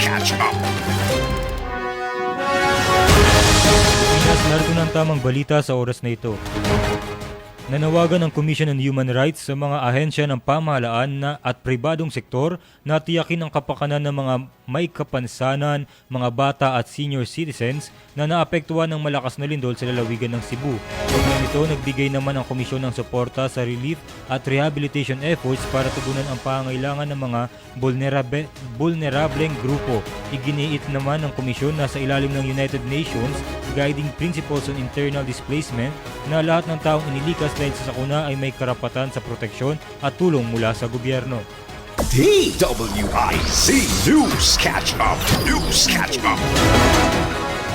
catch up. Narito ng tamang balita sa oras na ito. Nanawagan ang Commission on Human Rights sa mga ahensya ng pamahalaan at pribadong sektor na tiyakin ang kapakanan ng mga may kapansanan, mga bata at senior citizens na naapektuhan ng malakas na lindol sa lalawigan ng Cebu. Kaugnay nito, nagbigay naman ang komisyon ng suporta sa relief at rehabilitation efforts para tugunan ang pangangailangan ng mga vulnerableng grupo. Iginiit naman ng komisyon na sa ilalim ng United Nations Guiding Principles on Internal Displacement na lahat ng taong inilikas dahil sa sakuna ay may karapatan sa proteksyon at tulong mula sa gobyerno. DWIZ News Catch Up. News Catch Up.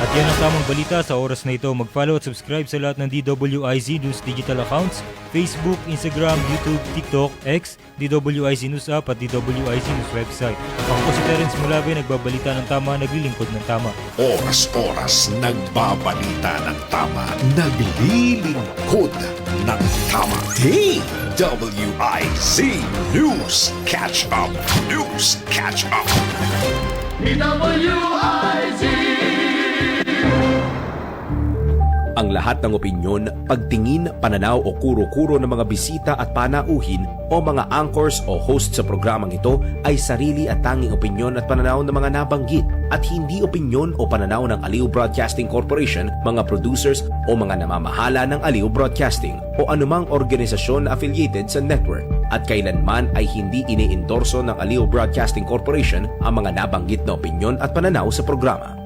At yan ang tamang balita sa oras na ito. Mag-follow at subscribe sa lahat ng DWIZ News digital accounts, Facebook, Instagram, YouTube, TikTok, X, DWIZ News App at DWIZ News website. Ako po si Terence Mulabe, nagbabalita ng tama, naglilingkod ng tama. Oras-oras nagbabalita ng tama, naglilingkod ng tama. DWIZ News Catch Up. News Catch Up. DWIZ. Ang lahat ng opinyon, pagtingin, pananaw o kuro-kuro ng mga bisita at panauhin o mga anchors o host sa programang ito ay sarili at tanging opinyon at pananaw ng mga nabanggit at hindi opinyon o pananaw ng Aliw Broadcasting Corporation, mga producers o mga namamahala ng Aliw Broadcasting o anumang organisasyon na affiliated sa network at kailanman ay hindi iniendorso ng Aliw Broadcasting Corporation ang mga nabanggit na opinyon at pananaw sa programa.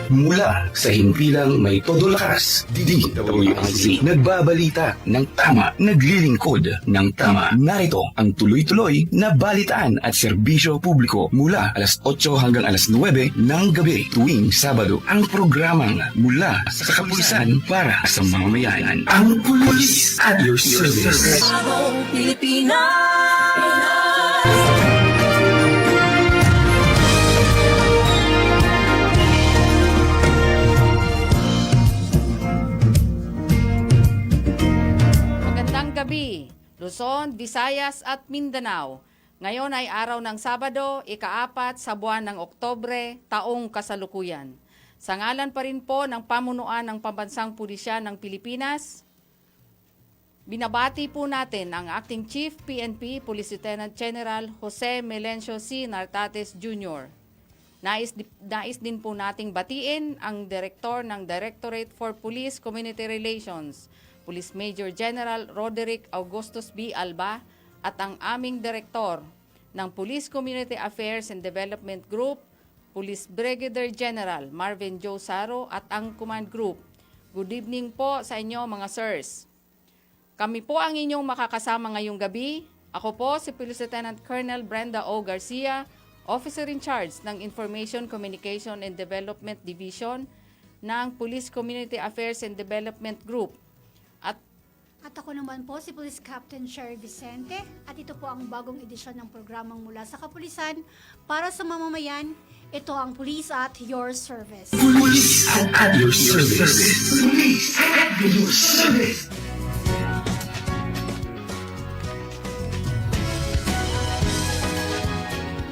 Mula sa himpilang may todo lakas, DWIZ nagbabalita ng tama, naglilingkod ng tama. Narito ang tuloy-tuloy na balitaan at serbisyo publiko mula alas 8 hanggang alas 9 ng gabi tuwing Sabado. Ang programang mula sa kapulisan para sa mamamayan. Ang Pulis at your service. Bagong Pilipinas. Gabi, Luzon, Visayas at Mindanao. Ngayon ay araw ng Sabado, ika-4 sa buwan ng Oktubre, taong kasalukuyan. Sa ngalan pa rin po ng pamunuan ng Pambansang Pulisya ng Pilipinas, binabati po natin ang Acting Chief PNP Police Lieutenant General Jose Melencio C. Nartates Jr. Nais din po nating batiin ang Direktor ng Directorate for Police Community Relations, Police Major General Roderick Augustus B. Alba at ang aming Direktor ng Police Community Affairs and Development Group, Police Brigadier General Marvin Joe Saro at ang Command Group. Good evening po sa inyo mga sirs. Kami po ang inyong makakasama ngayong gabi. Ako po si Police Lieutenant Colonel Brenda O. Garcia, Officer in Charge ng Information Communication and Development Division ng Police Community Affairs and Development Group. At ako naman po si Police Captain Sherry Vicente at ito po ang bagong edisyon ng programang mula sa kapulisan para sa mamamayan. Ito ang Police at Your Service. Police at your service. Police at your service.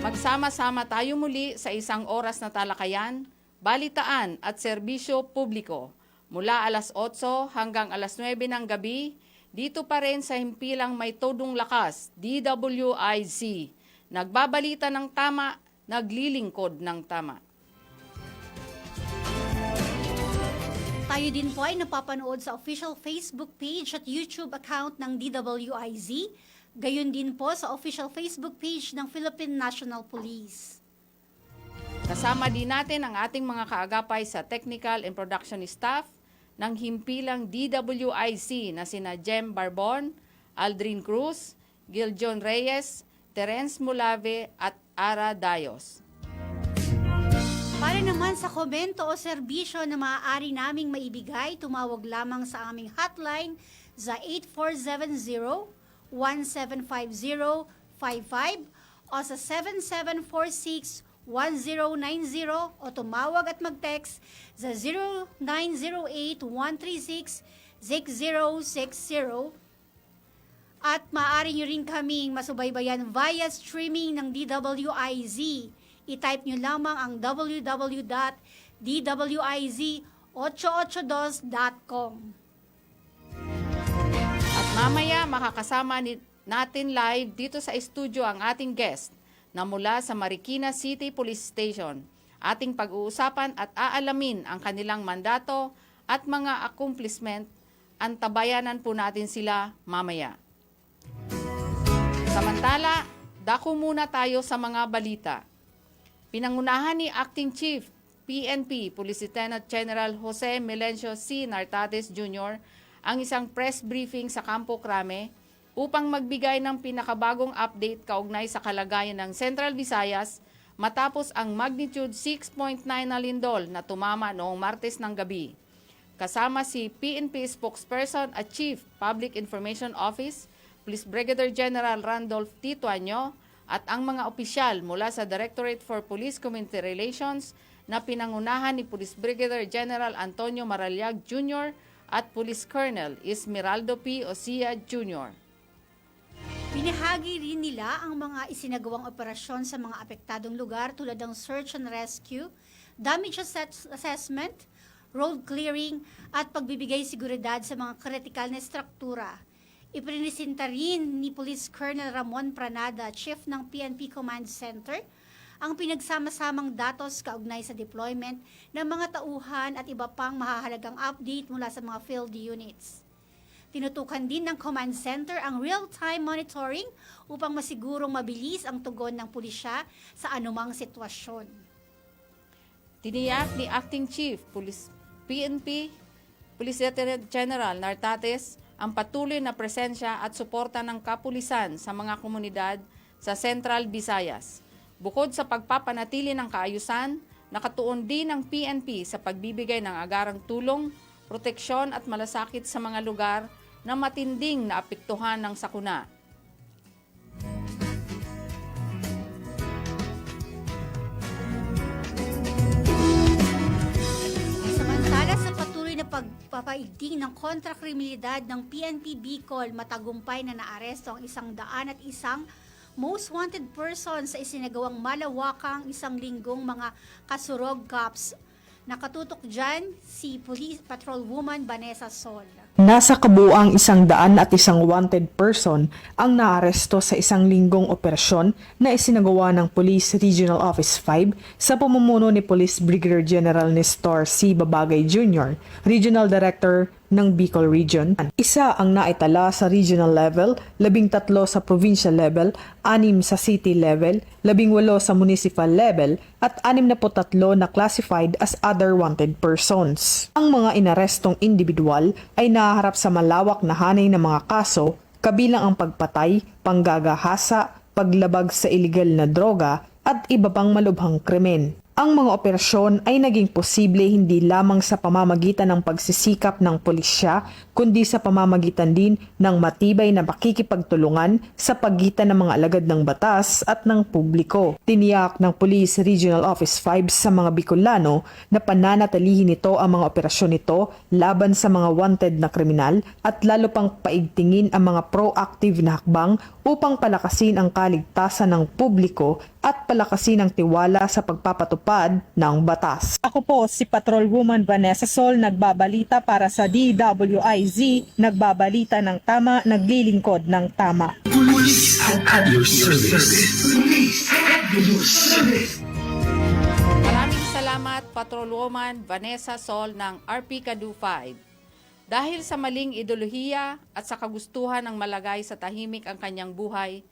Magsama-sama tayo muli sa isang oras na talakayan, balitaan at serbisyo publiko. Mula alas 8 hanggang alas 9 ng gabi, dito pa rin sa himpilang may todong lakas, DWIZ. Nagbabalita ng tama, naglilingkod ng tama. Tayo din po ay napapanood sa official Facebook page at YouTube account ng DWIZ. Gayon din po sa official Facebook page ng Philippine National Police. Kasama din natin ang ating mga kaagapay sa technical and production staff ng himpilang DWIZ na sina Jem Barbon, Aldrin Cruz, Gil John Reyes, Terence Mulave at Ara Dayos. Para naman sa komento o serbisyo na maaari naming maibigay, tumawag lamang sa aming hotline sa 8470-175055 o sa 7746-1090 o tumawag at mag-text sa 0908-136-6060. At maaari nyo rin kaming masubaybayan via streaming ng DWIZ. I-type nyo lamang ang www.dwiz882.com. At mamaya makakasama natin live dito sa studio ang ating guest na mula sa Marikina City Police Station. Ating pag-uusapan at aalamin ang kanilang mandato at mga accomplishment. Antabayanan po natin sila mamaya. Samantala, dako muna tayo sa mga balita. Pinangunahan ni Acting Chief PNP Police Lieutenant General Jose Melencio C. Nartates Jr. ang isang press briefing sa Campo Crame upang magbigay ng pinakabagong update kaugnay sa kalagayan ng Central Visayas matapos ang magnitude 6.9 na lindol na tumama noong Martes ng gabi. Kasama si PNP spokesperson at Chief Public Information Office, Police Brigadier General Randolph Tituanyo at ang mga opisyal mula sa Directorate for Police Community Relations na pinangunahan ni Police Brigadier General Antonio Maraliag Jr. at Police Colonel Esmeraldo P. Osia Jr. Binahagi rin nila ang mga isinagawang operasyon sa mga apektadong lugar tulad ng search and rescue, damage assessment, road clearing at pagbibigay seguridad sa mga kritikal na struktura. Iprinisinta rin ni Police Colonel Ramon Pranada, Chief ng PNP Command Center, ang pinagsama-samang datos kaugnay sa deployment ng mga tauhan at iba pang mahahalagang update mula sa mga field units. Tinutukan din ng Command Center ang real-time monitoring upang masigurong mabilis ang tugon ng pulisya sa anumang sitwasyon. Tiniyak ni Acting Chief PNP Police Lieutenant General Nartates ang patuloy na presensya at suporta ng kapulisan sa mga komunidad sa Central Visayas. Bukod sa pagpapanatili ng kaayusan, nakatuon din ang PNP sa pagbibigay ng agarang tulong, proteksyon at malasakit sa mga lugar na matinding naapektuhan ng sakuna. Samantala sa patuloy na pagpapaigting ng kontrakriminalidad ng PNP Bicol, matagumpay na naaresto ang 101 most wanted person sa isinagawang malawakang isang linggong mga kasurog cops. Nakatutok dyan si Police Patrolwoman Vanessa Sol. Nasa kabuuang 101 wanted person ang naaresto sa isang linggong operasyon na isinagawa ng Police Regional Office 5 sa pamumuno ni Police Brigadier General Nestor C. Babagay Jr., Regional Director ng Bicol Region. Isa ang naitala sa regional level, 13 sa provincial level, 6 sa city level, 18 sa municipal level, at 63 na classified as other wanted persons. Ang mga inarestong individual ay nahaharap sa malawak na hanay ng mga kaso, kabilang ang pagpatay, panggagahasa, paglabag sa iligal na droga, at iba pang malubhang krimen. Ang mga operasyon ay naging posible hindi lamang sa pamamagitan ng pagsisikap ng pulisya, kundi sa pamamagitan din ng matibay na pakikipagtulungan sa pagitan ng mga alagad ng batas at ng publiko. Tiniyak ng Police Regional Office 5 sa mga Bicolano na pananatilihin nito ang mga operasyon nito laban sa mga wanted na kriminal at lalo pang paigtingin ang mga proactive na hakbang upang palakasin ang kaligtasan ng publiko at palakasin ang tiwala sa pagpapatupad ng batas. Ako po si Patrolwoman Vanessa Sol, nagbabalita para sa DWIZ, nagbabalita ng tama, naglilingkod ng tama. Police at your service. Police at your service. Maraming salamat Patrolwoman Vanessa Sol ng RP Kadu 5. Dahil sa maling ideolohiya at sa kagustuhan ng malagay sa tahimik ang kanyang buhay,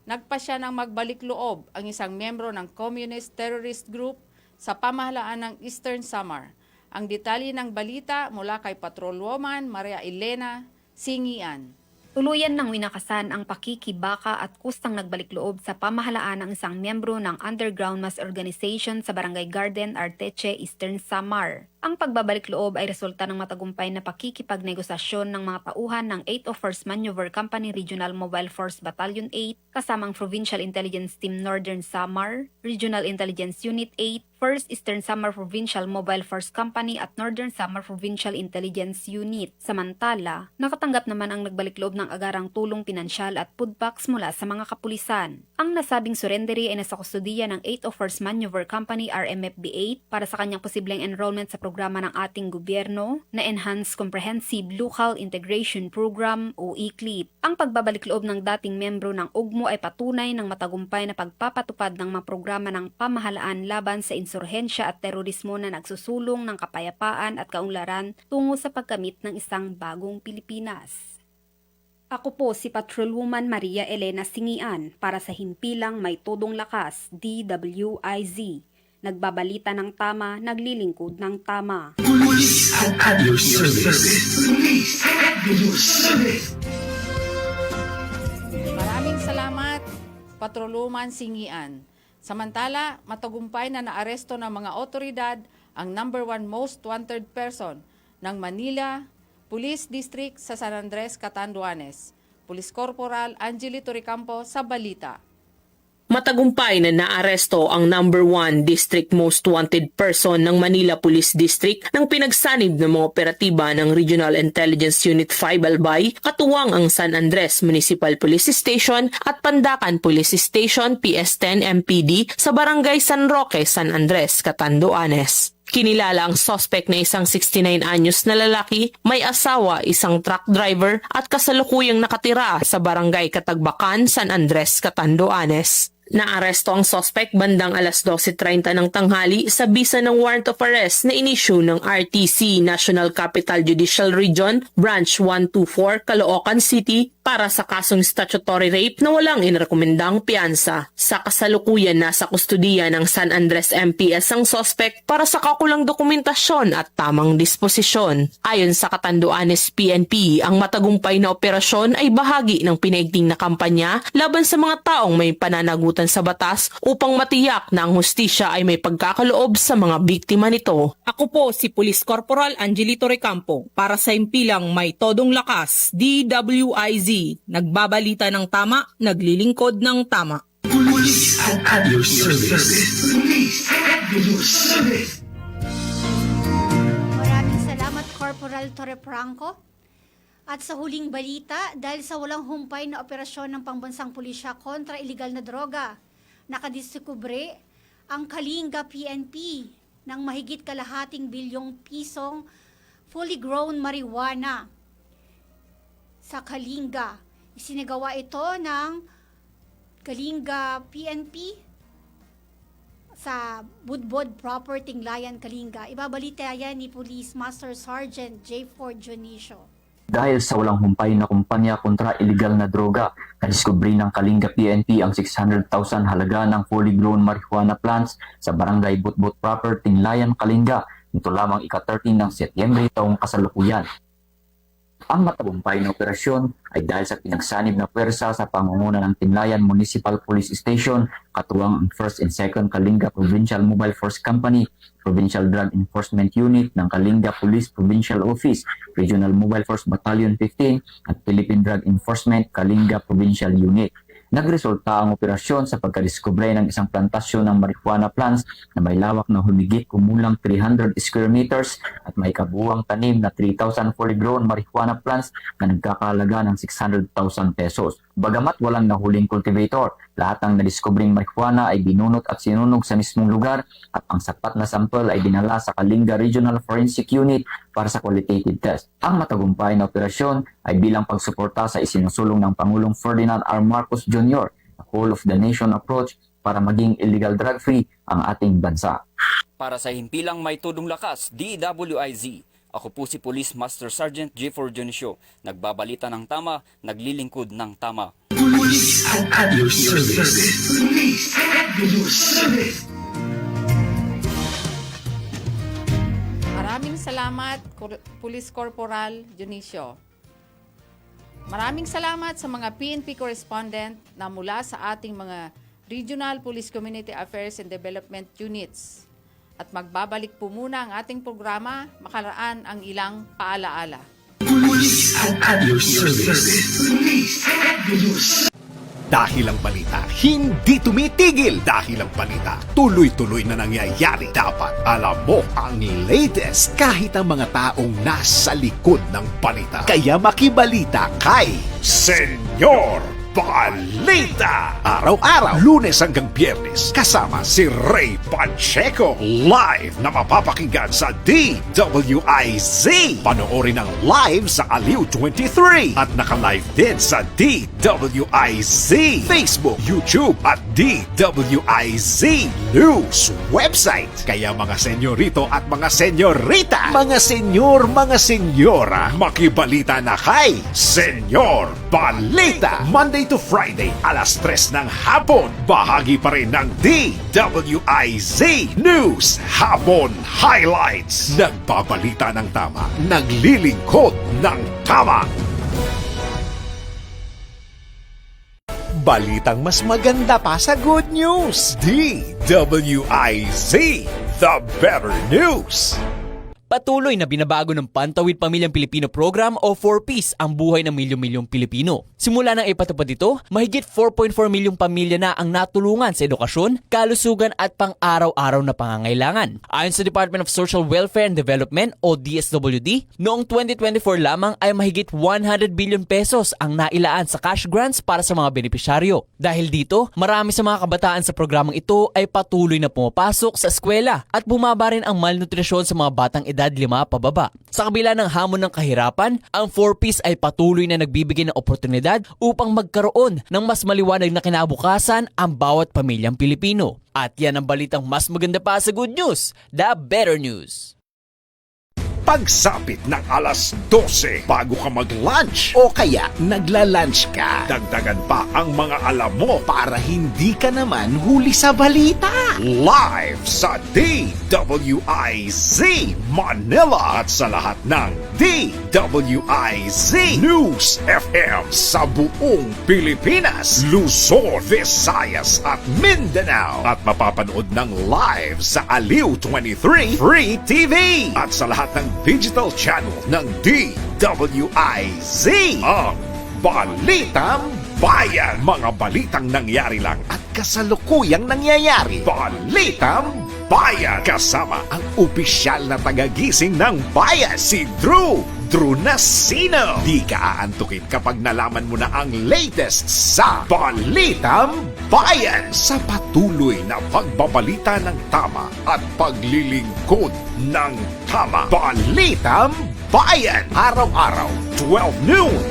nagpasya ng magbalik loob ang isang miyembro ng Communist Terrorist Group sa pamahalaan ng Eastern Samar. Ang detalye ng balita mula kay Patrolwoman Maria Elena Singian. Tuluyan ng winakasan ang pakikibaka at kustang nagbalik loob sa pamahalaan ng isang miyembro ng Underground Mass Organization sa Barangay Garden, Arteche, Eastern Samar. Ang pagbabalik loob ay resulta ng matagumpay na pakikipagnegosasyon ng mga tauhan ng 801st Maneuver Company Regional Mobile Force Battalion 8 kasamang Provincial Intelligence Team Northern Samar, Regional Intelligence Unit 8, 1st Eastern Samar Provincial Mobile Force Company at Northern Samar Provincial Intelligence Unit. Samantala, nakatanggap naman ang nagbalik loob ng agarang tulong pinansyal at food packs mula sa mga kapulisan. Ang nasabing surrendery ay nasa kustudiya ng 801st Maneuver Company RMFB 8 para sa kanyang posibleng enrollment sa programa ng ating gobyerno na Enhanced Comprehensive Local Integration Program o ECLIP. Ang pagbabalik loob ng dating membro ng UGMO ay patunay ng matagumpay na pagpapatupad ng mga programa ng pamahalaan laban sa insurhensya at terorismo na nagsusulong ng kapayapaan at kaunlaran tungo sa pagkamit ng isang bagong Pilipinas. Ako po si Patrolwoman Maria Elena Singian para sa Himpilang May Todong Lakas, DWIZ. Nagbabalita ng tama, naglilingkod ng tama. Police at your service. Police at your service. Maraming salamat, Patrolwoman Singian. Samantala, matagumpay na naaresto ng mga otoridad ang number 1 most wanted person ng Manila Police District sa San Andres, Catanduanes. Police Corporal Angeli Torrecampo sa balita. Matagumpay na naaresto ang number 1 district most wanted person ng Manila Police District ng pinagsanib ng mga operatiba ng Regional Intelligence Unit 5 Albay, katuwang ang San Andres Municipal Police Station at Pandacan Police Station PS10 MPD sa Barangay San Roque, San Andres, Catanduanes. Kinilala ang suspect na isang 69 anyos na lalaki, may asawa, isang truck driver at kasalukuyang nakatira sa Barangay Katagbakan, San Andres, Catanduanes. Naaresto ang suspect bandang alas 12:30 ng tanghali sa bisa ng warrant of arrest na inisyu ng RTC National Capital Judicial Region Branch 124 Caloocan City para sa kasong statutory rape na walang inirekomendang piyansa. Sa kasalukuyan nasa kustudiya ng San Andres MPS ang suspect para sa kakulang dokumentasyon at tamang disposisyon. Ayon sa Catanduanes PNP, ang matagumpay na operasyon ay bahagi ng pinaigting na kampanya laban sa mga taong may pananagutan sa batas upang matiyak na ang hustisya ay may pagkakaloob sa mga biktima nito. Ako po si Police Corporal Angeli Torrecampo para sa Himpilang May Todong Lakas, DWIZ. Nagbabalita ng tama, naglilingkod ng tama. Police at your service. Police at your service. Maraming salamat, Corporal Torrefranco. At sa huling balita, dahil sa walang humpay na operasyon ng pambansang pulisya kontra iligal na droga, nakadiskubre ang Kalinga PNP ng mahigit kalahating bilyong pisong fully grown marijuana sa Kalinga. Isinagawa ito ng Kalinga PNP sa Budbod Property Layan, Kalinga. Ibabalita yan ni Police Master Sergeant J. Ford Junicio. Dahil sa walang humpay na kumpanya kontra iligal na droga, nadiskubre ng Kalinga PNP ang 600,000 halaga ng fully grown marijuana plants sa Barangay Budbod Proper, Tinlayan, Kalinga. Ito lamang ika-13 ng Setyembre taong kasalukuyan. Ang matagumpay na operasyon ay dahil sa pinagsanib na pwersa sa pangunguna ng Tinlayan Municipal Police Station, katuwang ang 1st and 2nd Kalinga Provincial Mobile Force Company, Provincial Drug Enforcement Unit ng Kalinga Police Provincial Office, Regional Mobile Force Battalion 15 at Philippine Drug Enforcement Kalinga Provincial Unit. Nagresulta ang operasyon sa pagkadiskubre ng isang plantasyon ng marijuana plants na may lawak na humigit kumulang 300 square meters at may kabuuang tanim na 3,000 fully grown marijuana plants na nagkakahalaga ng 600,000 pesos. Bagamat walang nahuling cultivator, lahat ng nadiskubring marijuana ay binunot at sinunog sa mismong lugar at ang sapat na sample ay dinala sa Kalinga Regional Forensic Unit para sa qualitative test. Ang matagumpay na operasyon ay bilang pagsuporta sa isinusulong ng Pangulong Ferdinand R. Marcos Jr. na whole of the nation approach para maging illegal drug-free ang ating bansa. Para sa Himpilang May Todong Lakas, DWIZ, ako po si Police Master Sergeant J. Ford Junicio. Nagbabalita ng tama, naglilingkod ng tama. Police at your service. Police at your service. Maraming salamat, Police Corporal Junicio. Maraming salamat sa mga PNP correspondent na mula sa ating mga Regional Police Community Affairs and Development Units. At magbabalik po muna ang ating programa makalaan ang ilang paalaala. Police at your service. Police at your service. Dahil ang balita hindi tumitigil. Dahil ang balita tuloy-tuloy na nangyayari. Dapat alam mo ang latest kahit ang mga taong nasa likod ng balita. Kaya makibalita kay Senyor Balita! Araw-araw, Lunes hanggang Biyernes, kasama si Ray Pacheco. Live na mapapakinggan sa DWIZ. Panoorin ang live sa Aliw 23 at naka-live din sa DWIZ Facebook, YouTube at DWIZ News website. Kaya mga senyorito at mga senyorita, mga senyor, mga senyora, makibalita na kay Senyor Balita. Monday to Friday, alas 3 ng hapon. Bahagi pa rin ng DWIZ News Hapon Highlights. Nagbabalita ng tama, naglilingkod ng tama. Balitang mas maganda pa sa good news. DWIZ, the better news. Patuloy na binabago ng Pantawid Pamilyang Pilipino Program o 4Ps ang buhay ng milyon-milyong Pilipino. Simula ng ipatupad ito, mahigit 4.4 milyong pamilya na ang natulungan sa edukasyon, kalusugan at pang-araw-araw na pangangailangan. Ayon sa Department of Social Welfare and Development o DSWD, noong 2024 lamang ay mahigit 100 billion pesos ang nailaan sa cash grants para sa mga benepisyaryo. Dahil dito, marami sa mga kabataan sa programang ito ay patuloy na pumapasok sa eskwela at bumaba rin ang malnutrisyon sa mga batang edad 5 pababa. Sa kabila ng hamon ng kahirapan, ang 4Ps ay patuloy na nagbibigay ng oportunidad upang magkaroon ng mas maliwanag na kinabukasan ang bawat pamilyang Pilipino. At yan ang balitang mas maganda pa sa good news, the better news. Pagsapit ng alas 12 bago ka mag-lunch o kaya nagla-lunch ka. Dagdagan pa ang mga alam mo para hindi ka naman huli sa balita. Live sa DWIZ Manila at sa lahat ng DWIZ News FM sa buong Pilipinas, Luzon, Visayas at Mindanao. At mapapanood ng live sa Aliw 23 Free TV at sa lahat ng digital channel ng DWIZ. Ang Balitang Bayan. Mga balitang nangyari lang at kasalukuyang nangyayari. Balitang Bayan. Kasama ang opisyal na tagagising ng bayan, si Drew Nasino. Di ka aantukin kapag nalaman mo na ang latest sa Balitang Bayan. Sa patuloy na pagbabalita ng tama at paglilingkod ng tama. Balitang Bayan. Araw-araw, 12 noon.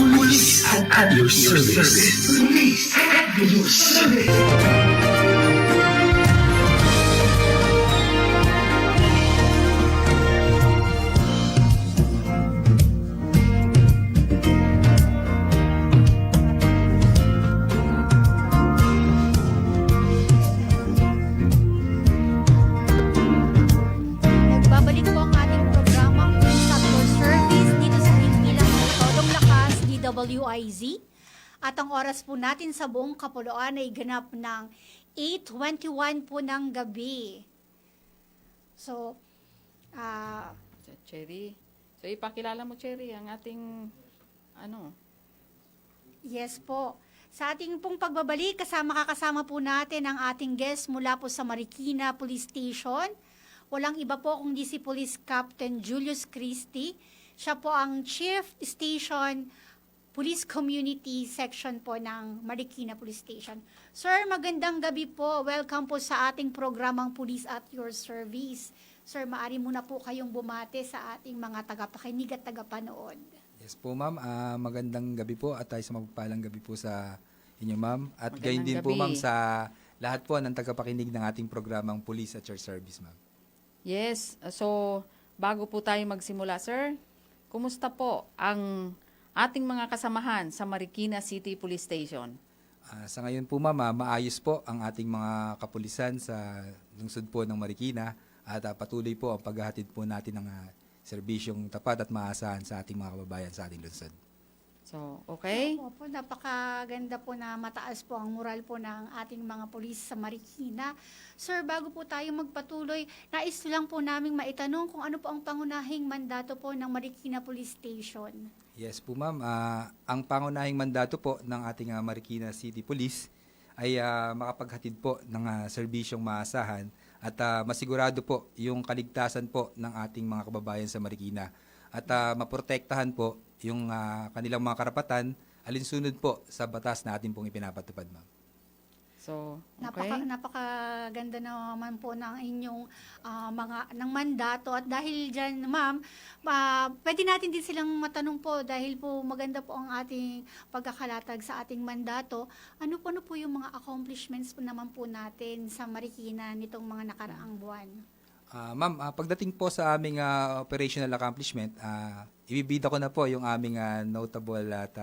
Police at your service. Police at News. Nagbabalik po ang ating programang Police at Your Service dito sa himpilang ng Todong Lakas, DWIZ. At ang oras po natin sa buong Kapuluan ay ganap ng 8:21 po ng gabi. So, Cherry. So ipakilala mo, Cherry, ang ating yes po. Sa ating pong pagbabalik, kakasama po natin ang ating guest mula po sa Marikina Police Station. Walang iba po kundi si Police Captain Julius Christie. Siya po ang Chief Station Police Community Section po ng Marikina Police Station. Sir, magandang gabi po. Welcome po sa ating programang Police at Your Service. Sir, maaari muna po kayong bumate sa ating mga tagapakinig at tagapanood. Yes po ma'am, magandang gabi po at ay sa mapagpalang gabi po sa inyo ma'am. At gayon din po ma'am sa lahat po ng tagapakinig ng ating programang Police at Your Service ma'am. Yes. So, bago po tayo magsimula, sir, kumusta po ang ating mga kasamahan sa Marikina City Police Station? Sa ngayon po ma'am, maayos po ang ating mga kapulisan sa lungsod po ng Marikina at patuloy po ang paghahatid po natin ng serbisyong tapat at maasahan sa ating mga kababayan sa ating lungsod. So, okay? Opo, napakaganda po na mataas po ang moral po ng ating mga pulis sa Marikina. Sir, bago po tayo magpatuloy, nais lang po naming maitanong kung ano po ang pangunahing mandato po ng Marikina Police Station. Yes po ma'am, ang pangunahing mandato po ng ating Marikina City Police ay makapaghatid po ng serbisyong maasahan at masigurado po yung kaligtasan po ng ating mga kababayan sa Marikina at maprotektahan po yung kanilang mga karapatan alinsunod po sa batas na ating pong ipinapatupad, ma'am. So, okay. Napakaganda naman po ng inyong ng mandato at dahil diyan, ma'am, pwede natin din silang matanong po dahil po maganda po ang ating pagkakalatag sa ating mandato. Ano po yung mga accomplishments po naman po natin sa Marikina nitong mga nakaraang buwan? Ma'am, pagdating po sa aming operational accomplishment, ibibida ko na po yung aming notable at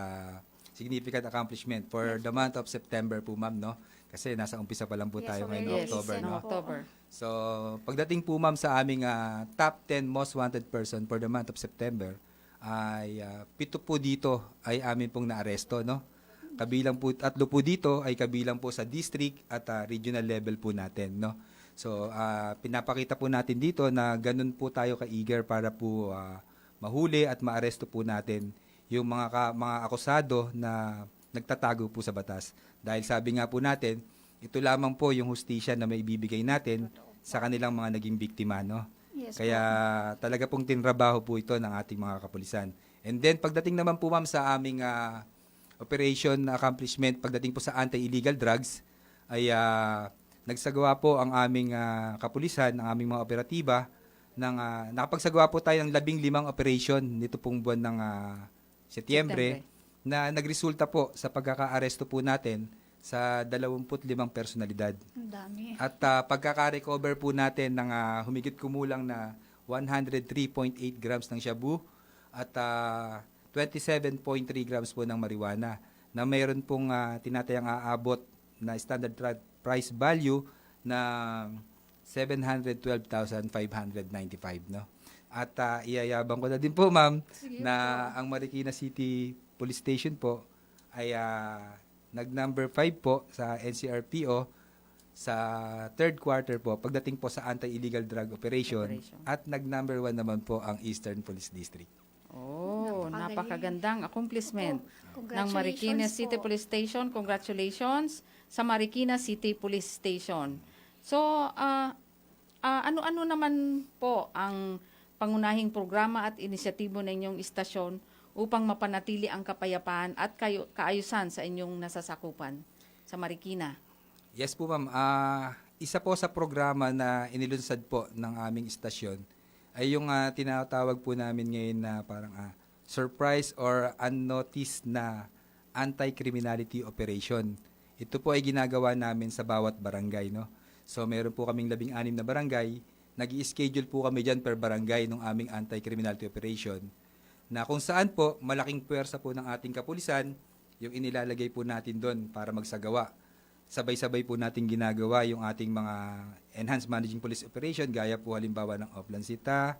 significant accomplishment for the month of September po, ma'am, no? Kasi nasa umpisa pa lang po tayo ngayon, October, no? October. So, pagdating po, ma'am, sa aming top 10 most wanted person for the month of September, ay 7 po dito ay amin pong naaresto, no? Kabilang po, 3 po dito ay kabilang po sa district at regional level po natin, no? So, pinapakita po natin dito na ganun po tayo ka-eager para po mahuli at maaresto po natin yung mga akusado na nagtatago po sa batas. Dahil sabi nga po natin, ito lamang po yung hustisya na may ibibigay natin sa kanilang mga naging biktima, no? Yes, kaya talaga pong tinrabaho po ito ng ating mga kapulisan. And then pagdating naman po, ma'am, sa aming operation accomplishment, pagdating po sa anti-illegal drugs, ay nagsagawa po ang aming kapulisan, ang aming mga operatiba, nakapagsagawa po tayo ng 15 operation nito pong buwan ng Setyembre na nagresulta po sa pagkaka-aresto po natin sa 25 personalidad. Ang dami. At pagkaka-recover po natin ng humigit kumulang na 103.8 grams ng shabu at 27.3 grams po ng marijuana na mayroon pong tinatayang aabot na standard price value na 712,595, no? At iyayabang ko na din po, ma'am, na ang Marikina City Police Station po ay nag-number 5 po sa NCRPO sa third quarter po pagdating po sa anti-illegal drug operation. At nag-number 1 naman po ang Eastern Police District. Oh, napakagandang accomplishment ng Congratulations Marikina City po. Police Station. Congratulations sa Marikina City Police Station. So, ano-ano naman po ang pangunahing programa at inisyatibo ng inyong istasyon upang mapanatili ang kapayapaan at kaayusan sa inyong nasasakupan sa Marikina? Yes po, ma'am. Isa po sa programa na inilunsad po ng aming istasyon ay yung tinatawag po namin ngayon na parang surprise or unnoticed na anti-criminality operation. Ito po ay ginagawa namin sa bawat barangay, no? So meron po kaming 16 na barangay, nag-i-schedule po kami dyan per barangay ng aming anti-criminality operation, na kung saan po malaking puwersa po ng ating kapulisan yung inilalagay po natin doon para magsagawa. Sabay-sabay po natin ginagawa yung ating mga enhanced managing police operation, gaya po halimbawa ng Oplan Sita,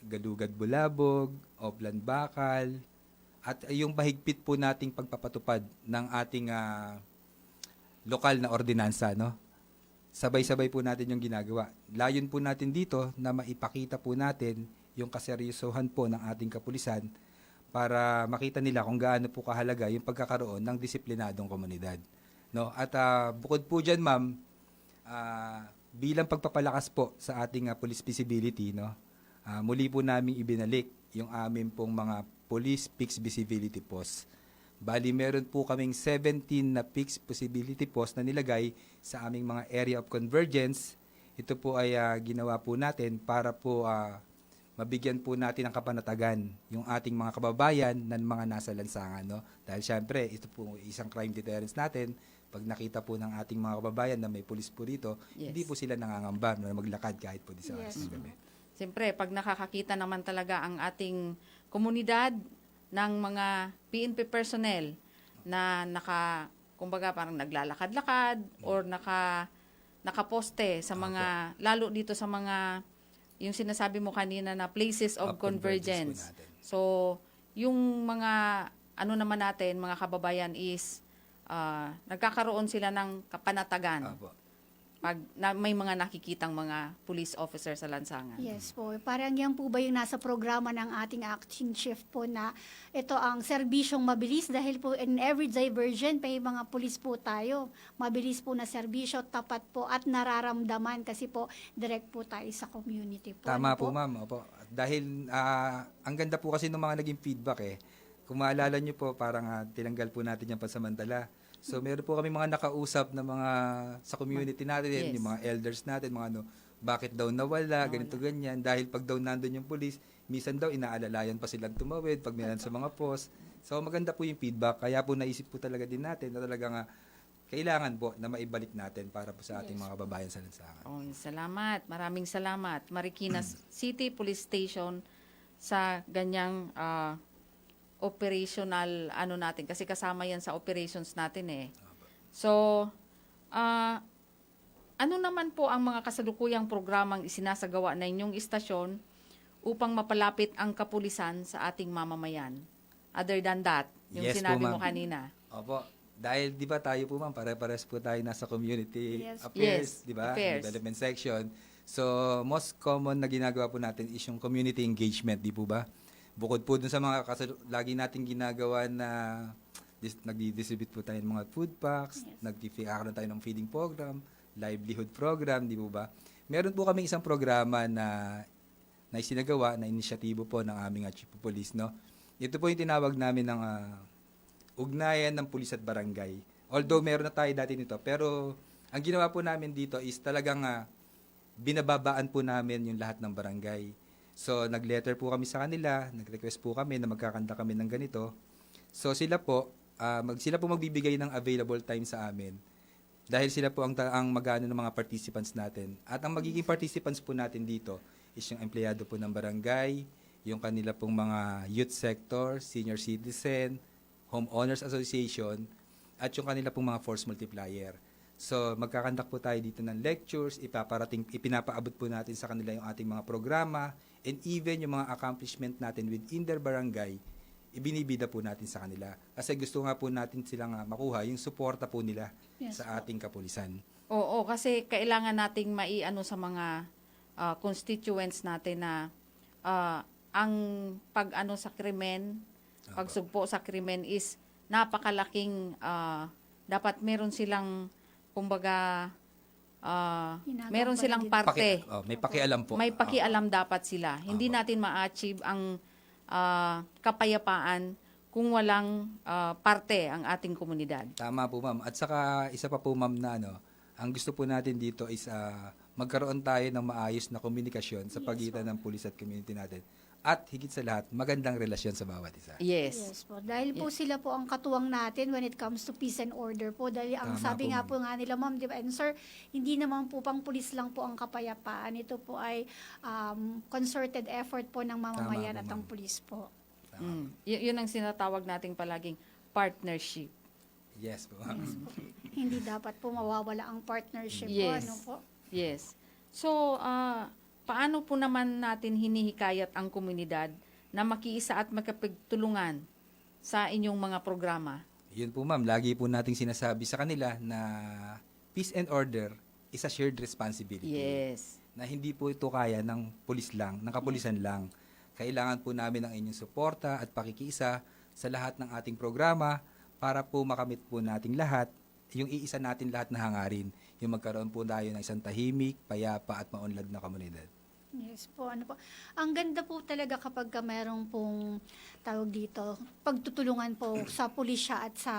Gadugad Bulabog, Oplan Bakal, at yung mahigpit po nating pagpapatupad ng ating lokal na ordinansa, no? Sabay-sabay po natin yung ginagawa. Layon po natin dito na maipakita po natin yung kaseryosohan po ng ating kapulisan para makita nila kung gaano po kahalaga yung pagkakaroon ng disiplinadong komunidad. No? At bukod po dyan, ma'am, bilang pagpapalakas po sa ating police visibility, no? Muli po namin ibinalik yung aming pong mga police fixed visibility posts. Bali, meron po kaming 17 na fixed visibility posts na nilagay sa aming mga area of convergence. Ito po ay ginawa po natin para po mabigyan po natin ng kapanatagan yung ating mga kababayan ng mga nasa lansangan. No? Dahil syempre, ito po isang crime deterrence natin. Pag nakita po ng ating mga kababayan na may pulis po dito, hindi po sila nangangamba na maglakad kahit po di sa oras ng gabi. Siyempre, pag nakakakita naman talaga ang ating komunidad ng mga PNP personnel na kumbaga parang naglalakad-lakad or nakaposte sa mga, lalo dito sa mga, yung sinasabi mo kanina na places of convergence. So, yung mga, naman natin, mga kababayan is, nagkakaroon sila ng kapanatagan. Pag may mga nakikitang mga police officer sa lansangan. Yes po. Parang yan po ba yung nasa programa ng ating acting chief po na ito ang serbisyong mabilis dahil po in every diversion may mga police po tayo. Mabilis po na serbisyo, tapat po at nararamdaman kasi po direct po tayo sa community po. Tama po, ma'am. Opo. Dahil ang ganda po kasi ng mga naging feedback eh. Kung maalala nyo po, parang tinanggal po natin yung pansamantala. So meron po kami mga nakausap na mga sa community natin, yung mga elders natin, mga bakit daw nawala, ganito ganyan. Dahil pag daw nandun yung police, minsan daw inaalalayan pa silang tumawid pag meron sa mga post. So maganda po yung feedback. Kaya po naisip po talaga din natin na talaga kailangan po na maibalik natin para po sa ating mga kababayan sa lansangan. Salamat. Maraming salamat. Marikina City Police Station sa ganyang operational natin kasi kasama yan sa operations natin eh. So, ano naman po ang mga kasalukuyang programang isinasagawa na inyong istasyon upang mapalapit ang kapulisan sa ating mamamayan? Other than that, yung sinabi mo kanina. Opo. Dahil di ba tayo po ma'am, pare-pares po tayo nasa community affairs, di ba? Development section. So, most common na ginagawa po natin is yung community engagement, di po ba? Bukod po dun sa mga lagi nating ginagawa na nagdi-distribute po tayo ng mga food packs, nagdi-feed tayo ng feeding program, livelihood program, di po ba? Meron po kaming isang programa na isinagawa na inisyatibo po ng aming Chief of Police, no? Ito po yung tinawag namin ng ugnayan ng pulis at barangay. Although meron na tayo dati nito, pero ang ginawa po namin dito is talagang binababaan po namin yung lahat ng barangay. So, nag-letter po kami sa kanila, nag-request po kami na magkakanta kami ng ganito. So, sila po magbibigay ng available time sa amin. Dahil sila po ang magano ng mga participants natin. At ang magiging participants po natin dito is yung empleyado po ng barangay, yung kanila pong mga youth sector, senior citizen, homeowners association, at yung kanila pong mga force multiplier. So, magkakandak po tayo dito ng lectures, ipinapaabot po natin sa kanila yung ating mga programa, and even yung mga accomplishment natin within their barangay, ibinibida po natin sa kanila. Kasi gusto nga po natin silang makuha yung suporta po nila sa ating kapulisan. Oo, kasi kailangan nating maiano sa mga constituents natin na ang pag-ano sa krimen, pagsugpo sa krimen is napakalaking, dapat meron silang kumbaga, meron silang parte. May pakialam po. May pakialam dapat sila. Hindi natin ma-achieve ang kapayapaan kung walang parte ang ating komunidad. Tama po, ma'am. At saka isa pa po, ma'am, na ang gusto po natin dito is magkaroon tayo ng maayos na komunikasyon sa pagitan ng pulis at community natin. at higit sa lahat, magandang relasyon sa bawat isa. Yes. Yes po. Dahil po sila po ang katuwang natin when it comes to peace and order po. Dahil ang Tama sabi po, nga ma'am. po nga nila, ma'am, di ba? And sir, hindi naman po pang pulis lang po ang kapayapaan. Ito po ay concerted effort po ng mamamayan Tama po, at ang ma'am. pulis po. Yun ang sinatawag nating palaging partnership. Yes po. ma'am. Hindi dapat po mawawala ang partnership po. Yes. Ano po? Yes. So, paano po naman natin hinihikayat ang komunidad na makiisa at magkapagtulungan sa inyong mga programa? Yun po ma'am, lagi po nating sinasabi sa kanila na peace and order is a shared responsibility. Yes. Na hindi po ito kaya ng pulis lang, ng kapulisan lang. Kailangan po namin ng inyong suporta at pakikiisa sa lahat ng ating programa para po makamit po nating lahat, yung iisa natin lahat na hangarin, yung magkaroon po tayo ng isang tahimik, payapa at maunlad na komunidad. Yes po, ano po. Ang ganda po talaga kapag ka merong pong tawag dito, pagtutulungan po sa pulisya at sa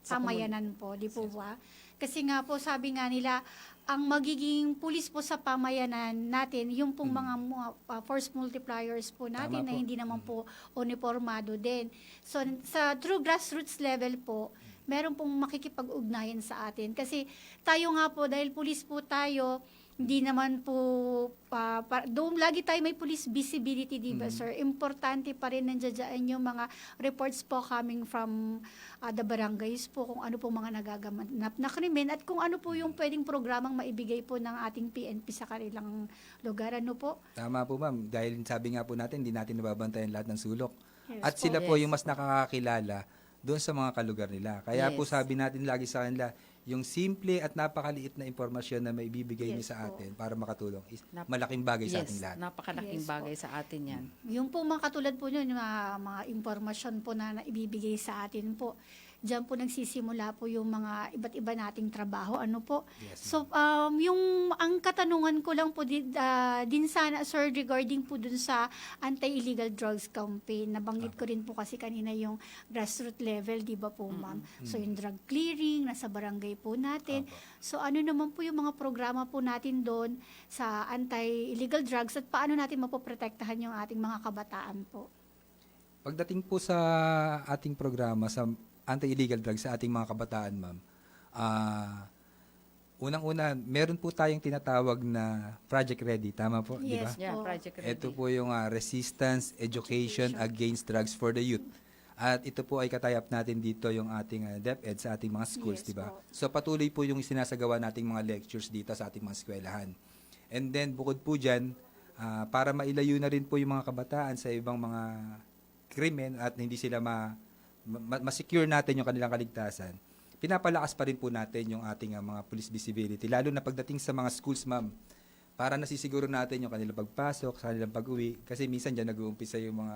pamayanan po, di po ba? Kasi nga po, sabi nga nila, ang magiging pulis po sa pamayanan natin, yung pong mga force multipliers po natin Tama na po. hindi naman po uniformado din. So, sa true grassroots level po, meron pong makikipag-ugnayan sa atin. Kasi tayo nga po, dahil pulis po tayo, hindi naman po, doon lagi tayo may police visibility, di ba, sir? Importante pa rin nandiyan yung mga reports po coming from the barangays po, kung ano po mga nagaganap na krimen at kung ano po yung pwedeng programang maibigay po ng ating PNP sa kanilang lugar. Ano po? Tama po ma'am, dahil sabi nga po natin, hindi natin nababantayan lahat ng sulok. Yes At po. sila po Yes. yung mas nakakakilala doon sa mga kalugar nila. Kaya po Yes. sabi natin lagi sa kanila, yung simple at napakaliit na impormasyon na maibibigay niyo Yes sa po. atin para makatulong is Nap- malaking bagay sa Yes, ating lahat. napakalaking Yes po. bagay sa atin yan. Yung po mga katulad po yun, yung mga impormasyon po na ibibigay sa atin po. Diyan po nagsisimula po yung mga iba't iba nating trabaho. Ano po? Yes, So, ang katanungan ko lang po din sana, sir, regarding po dun sa anti-illegal drugs campaign. Nabanggit ko rin po kasi kanina yung grassroots level, di ba po, ma'am? So, yung drug clearing, nasa barangay po natin. So, ano naman po yung mga programa po natin doon sa anti-illegal drugs at paano natin mapoprotektahan yung ating mga kabataan po? Pagdating po sa ating programa sa anti-illegal drugs sa ating mga kabataan, ma'am, unang-una, meron po tayong tinatawag na Project Ready. Tama po, di ba? Yes. Yeah, po. Project Ready. Ito po yung Resistance Education Against Drugs for the Youth. At ito po ay katayap natin dito yung ating DepEd sa ating mga schools, Yes di ba? po. So patuloy po yung sinasagawa nating mga lectures dito sa ating mga eskwelahan. And then bukod po dyan, para mailayo na rin po yung mga kabataan sa ibang mga krimen at hindi sila ma-secure natin yung kanilang kaligtasan, pinapalakas pa rin po natin yung ating mga police visibility. Lalo na pagdating sa mga schools, ma'am, para nasisiguro natin yung kanilang pagpasok, sa kanilang pag-uwi. Kasi minsan dyan nag-uumpisa yung mga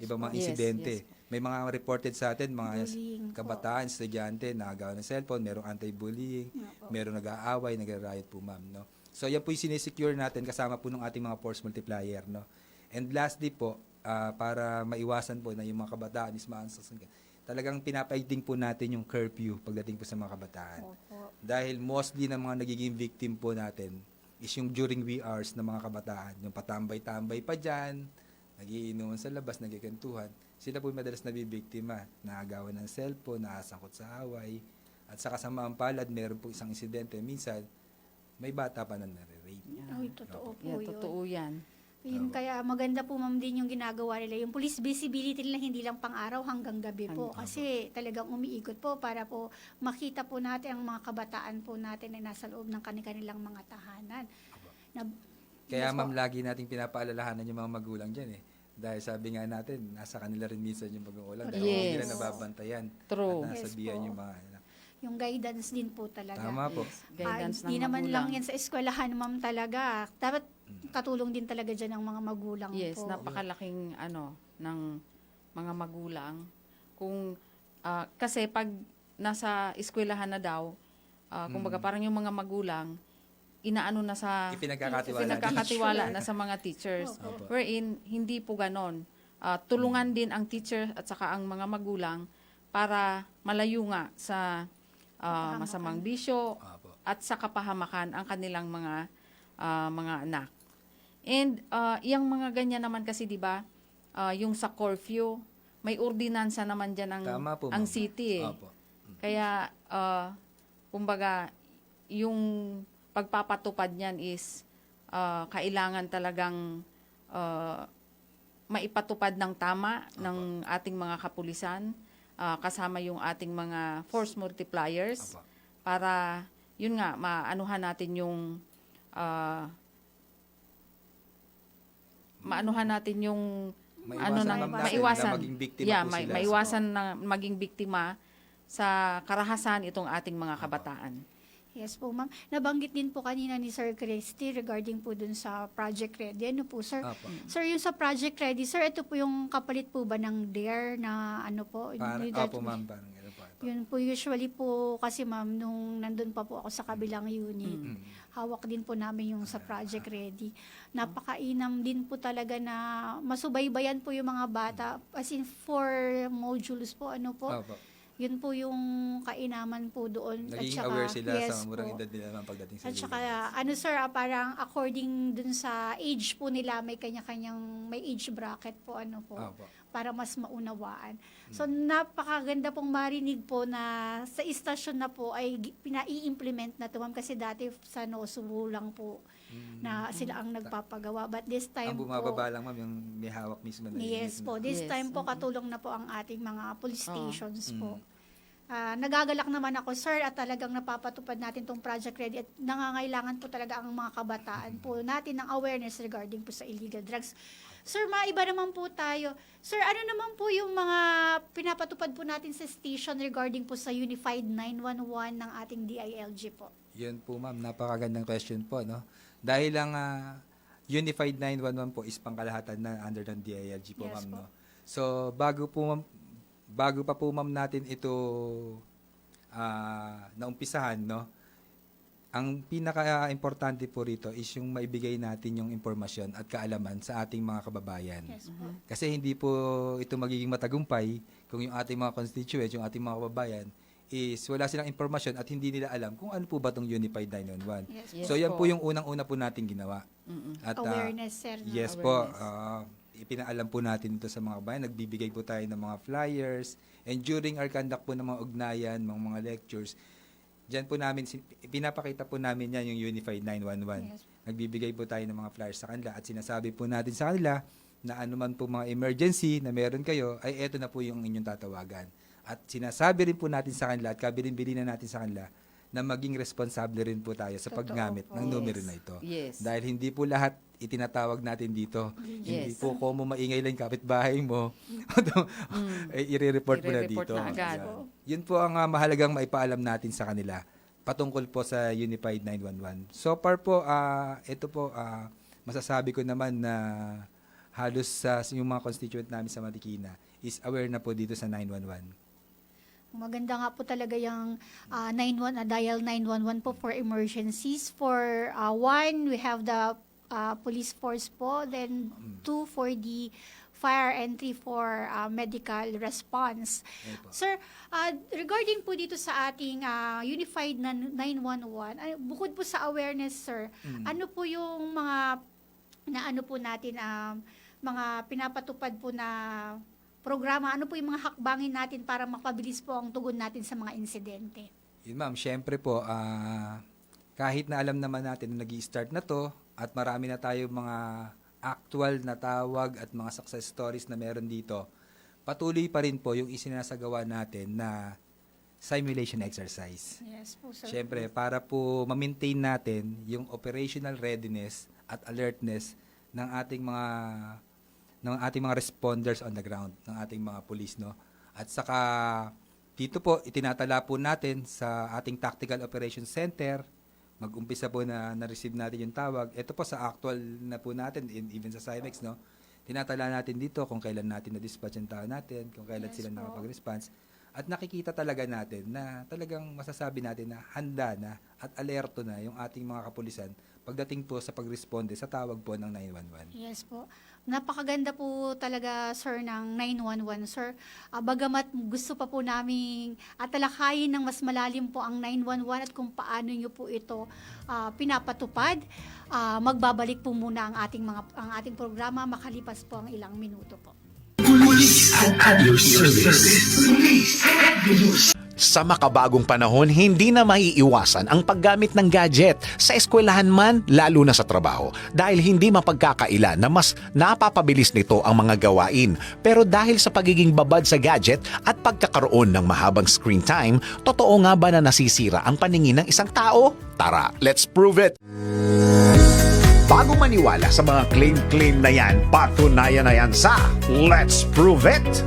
ibang mga Yes, insidente. yes. May mga reported sa atin, mga Bullying po. kabataan, estudyante, nakagawa ng cellphone, merong anti-bullying, merong nag-aaway, nag-riot po, ma'am. No? So yan po yung sinesecure natin kasama po ng ating mga force multiplier. No? And lastly po, para maiwasan po na yung mga kabataan is talagang pinapaigting po natin yung curfew pagdating po sa mga kabataan. Opo. Dahil mostly ng mga nagiging victim po natin is yung during wee hours ng mga kabataan. Yung patambay-tambay pa dyan, nagiinuman sa labas, nagkikentuhan. Sila po madalas nabibiktima, naagawan ng cellphone, naasangkot sa away. At sa kasamaang palad, meron po isang insidente. Minsan, may bata pa na nare-rape. Ay, totoo po Yeah, yun. totoo yan. Yun, kaya maganda po, ma'am, din yung ginagawa nila. Yung police visibility nila hindi lang pang-araw hanggang gabi po. Kasi talagang umiikot po para po makita po natin ang mga kabataan po natin na nasa loob ng kanilang mga tahanan. Kaya Yes po. ma'am, lagi nating pinapaalalahanan yung mga magulang dyan eh. Dahil sabi nga natin, nasa kanila rin minsan yung magulang. Dahil hindi Yes. nila nababantayan. True. At nasabihan Yes po. yung mga Yung guidance din po talaga. Tama po. Guidance ng Hindi naman magulang. lang yan sa eskwelahan, ma'am, talaga. Dapat katulong din talaga dyan ng mga magulang Yes, po. napakalaking ng mga magulang. Kung kasi pag nasa eskwelahan na daw, kumbaga parang yung mga magulang inaano na sa Ipinagkakatiwala na sa mga teachers. Opo. Wherein hindi po ganon. Tulungan din ang teacher at saka ang mga magulang para malayo nga sa masamang bisyo Opo. at sa kapahamakan ang kanilang mga anak. And yung mga ganyan naman kasi 'di ba, yung sa curfew, may ordinansa naman dyan Tama po, ang ma'am. city. Opo. Kaya, kumbaga, yung pagpapatupad niyan is kailangan talagang maipatupad ng tama ng ating mga kapulisan, kasama yung ating mga force multipliers, para, yun nga, maanuhan natin yung maiwasan na maging biktima po sila. maiwasan na maging biktima sa karahasan itong ating mga kabataan. Yes po, ma'am. Nabanggit din po kanina ni Sir Christy regarding po dun sa Project Ready. Ano po, sir? Opo. Sir, yung sa Project Ready, sir, ito po yung kapalit po ba ng DARE na ano po? Opo, ma'am, parang gano'n po. Yun po, usually po kasi ma'am, nung nandun pa po ako sa kabilang unit, hawak din po namin yung sa Project Ready. Napakainam din po talaga na masubaybayan po yung mga bata. As in, 4 modules po, ano po? Opo. Yun po yung kainaman po doon. Naging aware sila sa murang edad nila naman pagdating sa At saka, ano sir, parang according dun sa age po nila, may kanya-kanyang, may age bracket po, ano po, para mas maunawaan. So, napakaganda pong marinig po na sa istasyon na po ay pinai-implement na to, ma'am, kasi dati sa NOSUBU lang po na sila ang nagpapagawa. But this time ang bumababa lang, ma'am, yung may hawak mismo na yes unit po. na. This time po, katulong na po ang ating mga police stations po. Nagagalak naman ako, sir, at talagang napapatupad natin tong Project Ready at nangangailangan po talaga ang mga kabataan po natin ng awareness regarding po sa illegal drugs. Sir, maiba naman po tayo. Sir, ano naman po yung mga pinapatupad po natin sa station regarding po sa Unified 911 ng ating DILG po? Yun po, ma'am, napakagandang question po, no? Dahil lang Unified 911 po is pangkalahatan na under ng DILG po, Yes ma'am, po. no? So, bago pa po, ma'am, natin ito naumpisahan, no? Ang pinaka-importante po rito is yung maibigay natin yung impormasyon at kaalaman sa ating mga kababayan. Yes po. Kasi hindi po ito magiging matagumpay kung yung ating mga constituents, yung ating mga kababayan, is wala silang impormasyon at hindi nila alam kung ano po ba itong Unified 911. Yes So, yan po yung unang-una po nating ginawa. At, Awareness, sir. no? yes po, ipinaalam po natin ito sa mga kabayan. Nagbibigay po tayo ng mga flyers. And during our conduct po ng mga ugnayan, mga lectures, diyan po namin, pinapakita po namin yan yung Unified 911. Yes. Nagbibigay po tayo ng mga flyers sa kanila at sinasabi po natin sa kanila na anuman po mga emergency na meron kayo, ay eto na po yung inyong tatawagan. At sinasabi rin po natin sa kanila at kabilin-bilin na natin sa kanila na maging responsable rin po tayo sa paggamit ng numero na ito. Yes. Dahil hindi po lahat itinatawag natin dito. Hindi po kung maingay lang yung kapitbahay mo, i-report mo na I-re-report dito. na agad. Yan. Yun po ang mahalagang maipaalam natin sa kanila patungkol po sa Unified 911. So far po, ito po, masasabi ko naman na halos yung mga constituent namin sa Marikina is aware na po dito sa 911. Maganda nga po talaga yung dial 911 po for emergencies. For 1, we have the police force po. Then 2 for the fire and 3 for medical response. Sir, regarding po dito sa ating Unified 911, bukod po sa awareness, sir, ano po yung mga po natin, mga pinapatupad po na programa, ano po yung mga hakbangin natin para mapabilis po ang tugon natin sa mga insidente? Yun, ma'am, syempre po, kahit na alam naman natin na nag-i-start na to at marami na tayo mga actual na tawag at mga success stories na meron dito, patuloy pa rin po yung isinasagawa natin na simulation exercise. Yes po, sir. Syempre, para po ma-maintain natin yung operational readiness at alertness ng ating mga responders on the ground, ng ating mga police, no? At saka dito po itinatala po natin sa ating Tactical Operations Center. Mag-umpisa po na-receive natin yung tawag. Ito po sa actual na po natin, even sa CIMEX, no? Tinatala natin dito kung kailan natin na-dispatch yung tao natin, kung kailan sila nakapag-response. At nakikita talaga natin na talagang masasabi natin na handa na at alerto na yung ating mga kapulisan pagdating po sa pag-responde sa tawag po ng 911. Yes po. Napakaganda po talaga, sir, ng 911, sir. Bagamat gusto pa po namin talakayin ng mas malalim po ang 911 at kung paano nyo po ito pinapatupad, magbabalik po muna ang ating programa makalipas po ang ilang minuto po. At your service. Police Headquarters. Sa makabagong panahon, hindi na maiiwasan ang paggamit ng gadget sa eskwelahan man, lalo na sa trabaho. Dahil hindi mapagkakaila na mas napapabilis nito ang mga gawain. Pero dahil sa pagiging babad sa gadget at pagkakaroon ng mahabang screen time, totoo nga ba na nasisira ang paningin ng isang tao? Tara, let's prove it! Bago maniwala sa mga claim-claim na yan, patunayan na yan sa Let's Prove It!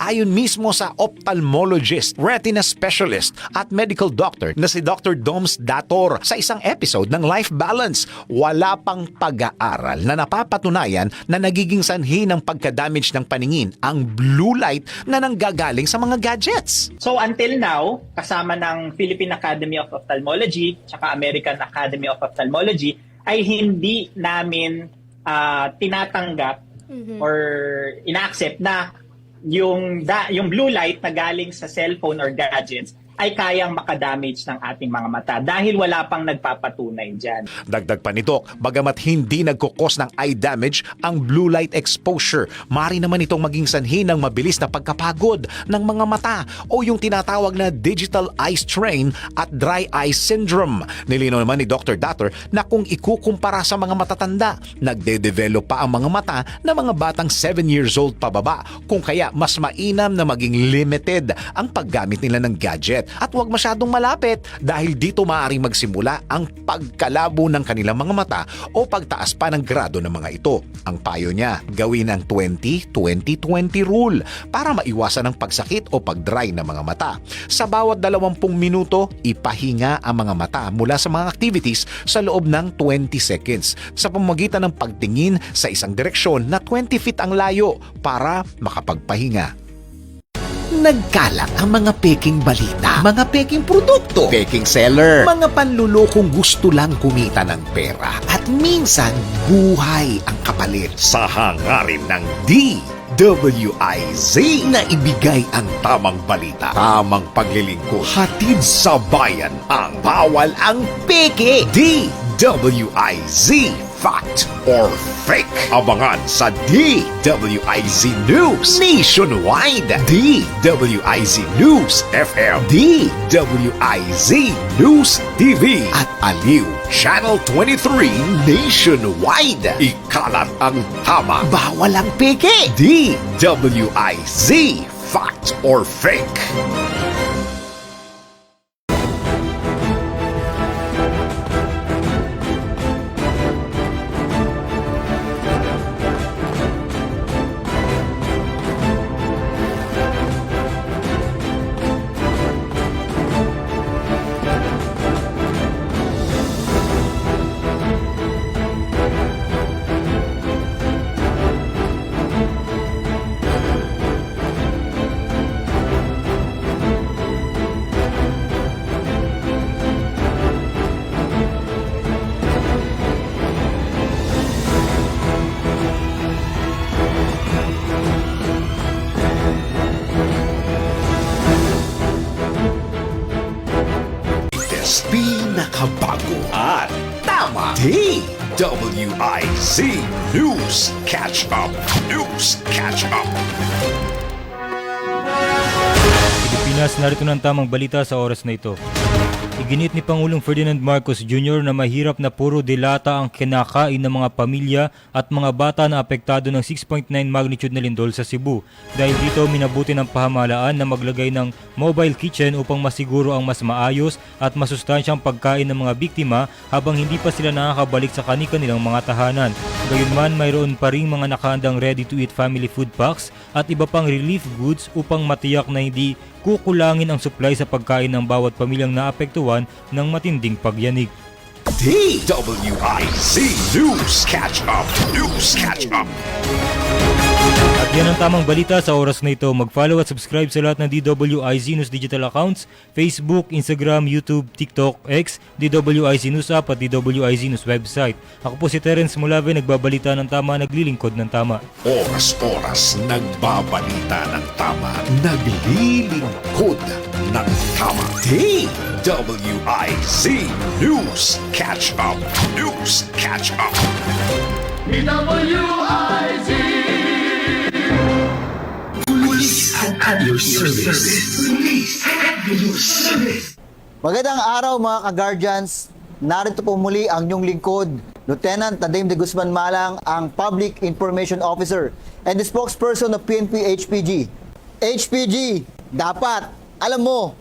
Ayon mismo sa ophthalmologist, retina specialist at medical doctor na si Dr. Doms Dator sa isang episode ng Life Balance, wala pang pag-aaral na napapatunayan na nagiging sanhi ng pagka-damage ng paningin ang blue light na nanggagaling sa mga gadgets. So until now, kasama ng Philippine Academy of Ophthalmology at American Academy of Ophthalmology ay hindi namin tinatanggap or ina-accept na yung blue light na galing sa cellphone or gadgets ay kayang makadamage ng ating mga mata dahil wala pang nagpapatunay dyan. Dagdag pa nito, bagamat hindi nagkukos ng eye damage ang blue light exposure, mari naman itong maging sanhi ng mabilis na pagkapagod ng mga mata o yung tinatawag na digital eye strain at dry eye syndrome. Nilinaw naman ni Dr. Dator na kung ikukumpara sa mga matatanda, nagde-develop pa ang mga mata ng mga batang 7 years old pababa, kung kaya mas mainam na maging limited ang paggamit nila ng gadget. At huwag masyadong malapit dahil dito maaaring magsimula ang pagkalabo ng kanilang mga mata o pagtaas pa ng grado ng mga ito. Ang payo niya, gawin ang 20-20-20 rule para maiwasan ang pagsakit o pag-dry ng mga mata. Sa bawat 20 minuto, ipahinga ang mga mata mula sa mga activities sa loob ng 20 seconds sa pamamagitan ng pagtingin sa isang direksyon na 20 feet ang layo para makapagpahinga. Nagkalat ang mga peking balita, mga peking produkto, peking seller, mga panlulokong gusto lang kumita ng pera at minsan buhay ang kapalit sa hangarin ng DWIZ na ibigay ang tamang balita, tamang paglilingkod, hatid sa bayan ang bawal ang peke. DWIZ, fact or fake. Abangan sa DWIZ News Nationwide, DWIZ News FM, DWIZ News TV at Aliw Channel 23 Nationwide. Ikalat ang tama, bawal ang peke. DWIZ, fact or fake. Pinakabago at tama. DWIZ News Catch Up. News Catch Up. Pilipinas, narito ng tamang balita sa oras na ito. Iginit ni Pangulong Ferdinand Marcos Jr. na mahirap na puro dilata ang kinakain ng mga pamilya at mga bata na apektado ng 6.9 magnitude na lindol sa Cebu. Dahil dito, minabuti ng pamahalaan na maglagay ng mobile kitchen upang masiguro ang mas maayos at masustansyang pagkain ng mga biktima habang hindi pa sila nakakabalik sa kani-kanilang mga tahanan. Gayunman, mayroon pa ring mga nakahandang ready-to-eat family food packs at iba pang relief goods upang matiyak na hindi kukulangin ang supply sa pagkain ng bawat pamilyang naapektuhan ng matinding pagyanig. DWIZ News Catch Up. News Catch Up. At yan ang tamang balita sa oras na ito. Mag-follow at subscribe sa lahat ng DWIZ News digital accounts, Facebook, Instagram, YouTube, TikTok, X, DWIZ News app at DWIZ News website. Ako po si Terence Mulave, nagbabalita ng tama, naglilingkod ng tama. Oras-oras nagbabalita ng tama, naglilingkod ng tama. DWIZ News Catch Up. News Catch Up. DWIZ at your service. Police at your service. Magandang araw mga ka-guardians. Narito po muli ang inyong lingkod, Lieutenant Tadim de Guzman Malang, ang Public Information Officer and the spokesperson of PNP HPG. HPG, dapat alam mo.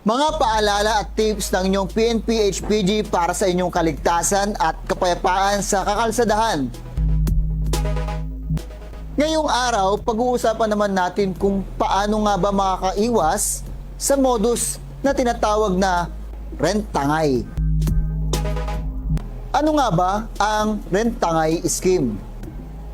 Mga paalala at tips ng inyong PNP HPG para sa inyong kaligtasan at kapayapaan sa kakalsadahan. Ngayong araw, pag-uusapan naman natin kung paano nga ba makakaiwas sa modus na tinatawag na rent-tangay. Ano nga ba ang rent-tangay scheme?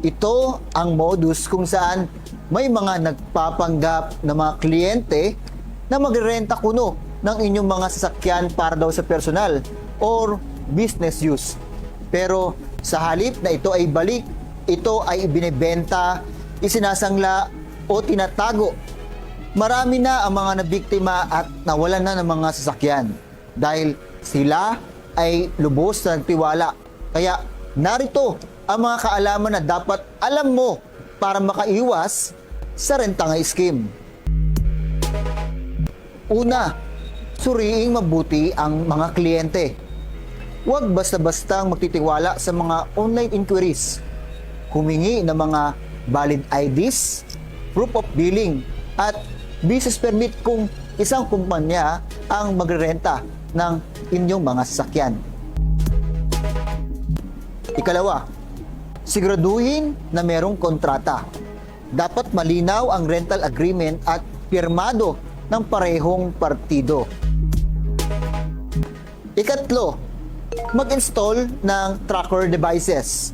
Ito ang modus kung saan may mga nagpapanggap na mga kliyente na magrerenta kuno ng inyong mga sasakyan para daw sa personal or business use. Pero sa halip na ito ay balik, ito ay ibinebenta, isinasangla o tinatago. Marami na ang mga nabiktima at nawalan na ng mga sasakyan dahil sila ay lubos na nagtiwala. Kaya narito ang mga kaalaman na dapat alam mo para makaiwas sa rent-tangay scheme. Una, suriing mabuti ang mga kliyente. Huwag basta-bastang magtitiwala sa mga online inquiries. Humingi ng mga valid IDs, proof of billing, at business permit kung isang kumpanya ang magrerenta ng inyong mga sasakyan. Ikalawa, siguraduhin na merong kontrata. Dapat malinaw ang rental agreement at pirmado ng parehong partido. Ikatlo, mag-install ng tracker devices.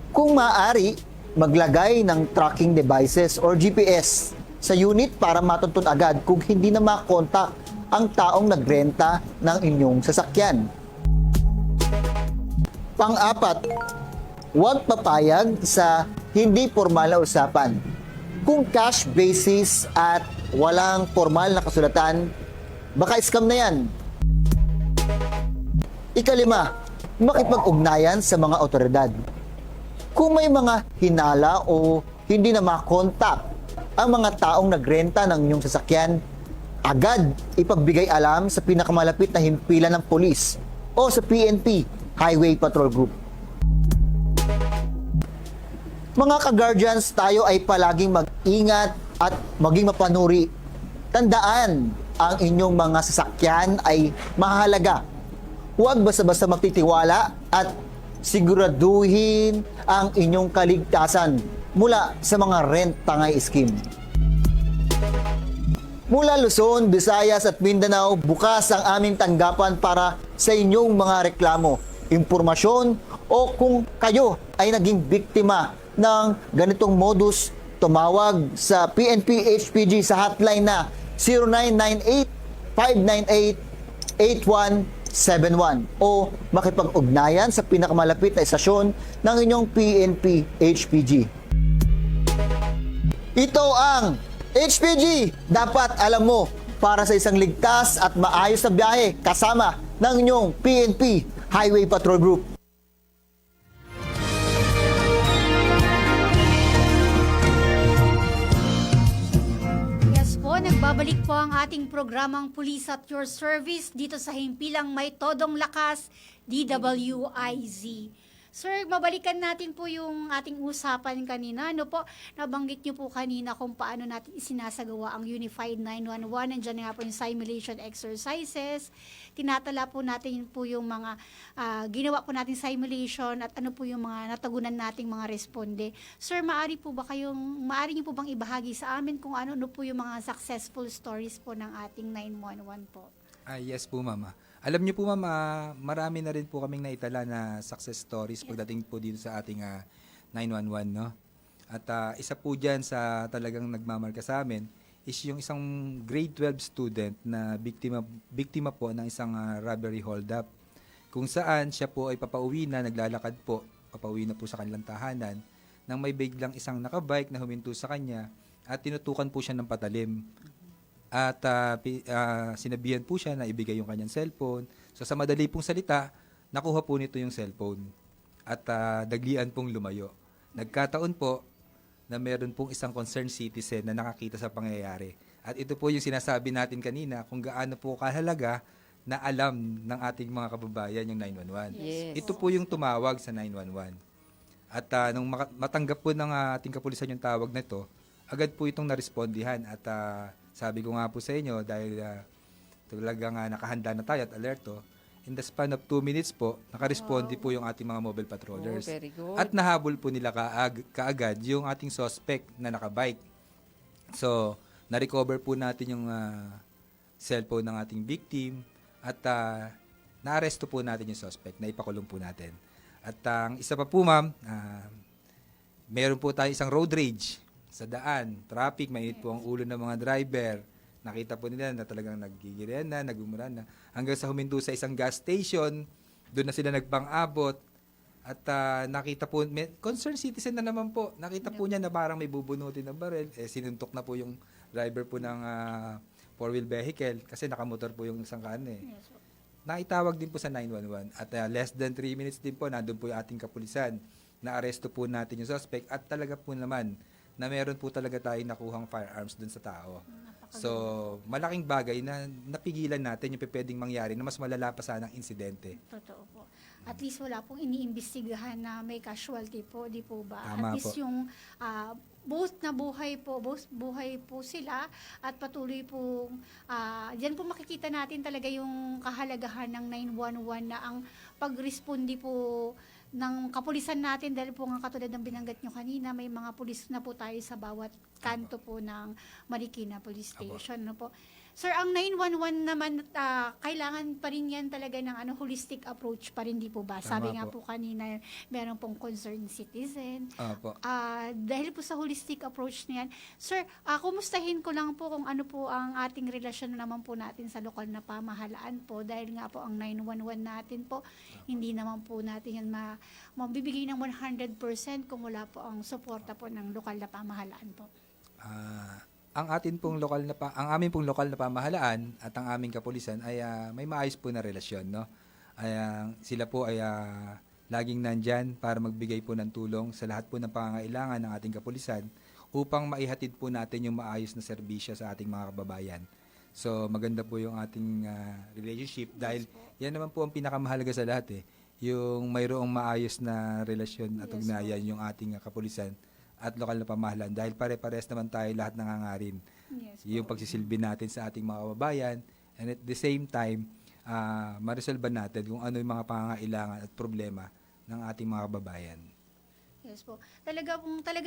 Kung maaari, maglagay ng tracking devices or GPS sa unit para matuntun agad kung hindi na makontak ang taong nagrenta ng inyong sasakyan. Pang-apat, huwag papayag sa hindi formal na usapan. Kung cash basis at walang formal na kasulatan, baka scam na yan. Ikalima, makipag-ugnayan sa mga otoridad. Kung may mga hinala o hindi na makontak ang mga taong nagrenta ng inyong sasakyan, agad ipagbigay alam sa pinakamalapit na himpilan ng polis o sa PNP Highway Patrol Group. Mga ka-guardians, tayo ay palaging mag-ingat at maging mapanuri. Tandaan, ang inyong mga sasakyan ay mahalaga. Huwag basta-basta magtitiwala at siguraduhin ang inyong kaligtasan mula sa mga rent-tangay scheme. Mula Luzon, Visayas at Mindanao, bukas ang aming tanggapan para sa inyong mga reklamo, impormasyon o kung kayo ay naging biktima ng ganitong modus, tumawag sa PNP HPG sa hotline na 0998-598-8171 o makipag-ugnayan sa pinakamalapit na istasyon ng inyong PNP HPG. Ito ang HPG, dapat alam mo, para sa isang ligtas at maayos na biyahe kasama ng inyong PNP Highway Patrol Group. Yes po, nagbabalik po ang ating programang Police at Your Service dito sa himpilang may todong lakas, DWIZ. Sir, mabalikan natin po yung ating usapan kanina. Ano po, nabanggit niyo po kanina kung paano natin isinasagawa ang Unified 911. Nandiyan nga po yung simulation exercises. Tinatala po natin po yung mga ginawa po natin simulation at ano po yung mga natagunan nating mga responde. Sir, maari niyo po bang ibahagi sa amin kung ano po yung mga successful stories po ng ating 911 po? Yes po, Mama. Alam niyo po, Mama, marami na rin po kaming naitala na success stories pagdating po dito sa ating 911, no? At isa po dyan sa talagang nagmamarka sa amin is yung isang grade 12 student na biktima po ng isang robbery hold-up. Kung saan siya po ay papauwi na, naglalakad po, papauwi na po sa kanilang tahanan, nang may biglang isang nakabike na huminto sa kanya at tinutukan po siya ng patalim. At sinabihan po siya na ibigay yung kanyang cellphone. So sa madali pong salita, nakuha po nito yung cellphone. At daglian pong lumayo. Nagkataon po na meron pong isang concerned citizen na nakakita sa pangyayari. At ito po yung sinasabi natin kanina kung gaano po kahalaga na alam ng ating mga kababayan yung 911. Yes. Ito po yung tumawag sa 911. At nung matanggap po ng ating kapulisan yung tawag na ito, agad po itong narespondihan. At sabi ko nga po sa inyo, dahil talagang nakahanda na tayo at alerto, in the span of 2 minutes po, nakaresponde po yung ating mga mobile patrollers. Oh, very good. At nahabol po nila kaagad yung ating suspect na nakabike. So, na-recover po natin yung cellphone ng ating victim at na-aresto po natin yung suspect, na ipakulong po natin. At ang isa pa po ma'am, meron po tayo isang road rage sa daan, traffic, mainit po ang ulo ng mga driver. Nakita po nila na talagang naggigirian na, nagumuran na. Hanggang sa huminto sa isang gas station, doon na sila nagpang-abot. At nakita po, concerned citizen na naman po, nakita po niya na parang may bubunutin na baril. Sinuntok na po yung driver po ng four-wheel vehicle kasi nakamotor po yung isang kaan eh. Naitawag din po sa 911 at less than 3 minutes din po, nandun po yung ating kapulisan. Na-aresto po natin yung suspect at talaga po naman na meron po talaga tayong nakuhang firearms dun sa tao. So, malaking bagay na napigilan natin yung pwedeng mangyari na mas malala pa sana ang insidente. Totoo po. At least wala pong iniimbestigahan na may casualty po, di po ba? Tama At least po. yung both buhay po sila at patuloy po, diyan po makikita natin talaga yung kahalagahan ng 911 na ang pag-respondi po ng kapulisan natin dahil po nga katulad ng binanggit nyo kanina, may mga pulis na po tayo sa bawat kanto po ng Marikina Police Station. No po. Sir, ang 911 naman, kailangan pa rin yan talaga ng holistic approach pa rin, di po ba? Sabi nga po kanina, meron pong concerned citizen. Opo. Dahil po sa holistic approach niyan, sir, kumustahin ko lang po kung ano po ang ating relasyon naman po natin sa lokal na pamahalaan po dahil nga po ang 911 natin po, hindi naman po natin yan mabibigay ng 100% kung wala po ang suporta po ng lokal na pamahalaan po. Ang aming pong lokal na pamahalaan at ang aming kapulisan ay may maayos po na relasyon, no? Sila po ay laging nandyan para magbigay po ng tulong sa lahat po ng pangangailangan ng ating kapulisan upang maihatid po natin yung maayos na serbisyo sa ating mga kababayan. So, maganda po yung ating relationship dahil yan naman po ang pinakamahalaga sa lahat yung mayroong maayos na relasyon at ugnayan yung ating kapulisan at lokal na pamahalaan dahil pare-pares naman tayo lahat nangangarin. Yung pagsisilbi natin sa ating mga kababayan and at the same time, maresolba natin kung ano yung mga pangangailangan at problema ng ating mga kababayan. Yes po. Talaga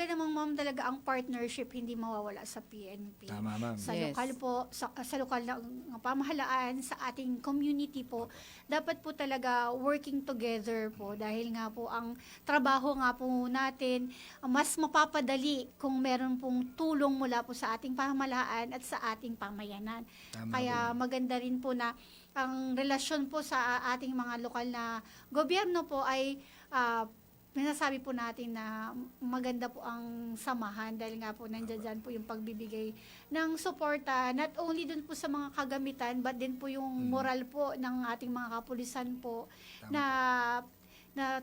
namang ma'am, talaga ang partnership hindi mawawala sa PNP. Tama, ma'am. Sa lokal po, sa lokal na pamahalaan, sa ating community po, dapat po talaga working together po dahil nga po ang trabaho nga po natin mas mapapadali kung meron pong tulong mula po sa ating pamahalaan at sa ating pamayanan. Tama Kaya maganda rin po na ang relasyon po sa ating mga lokal na gobyerno po ay nasabi po natin na maganda po ang samahan dahil nga po nandiyan po yung pagbibigay ng suporta not only dun po sa mga kagamitan but din po yung moral po ng ating mga kapulisan po na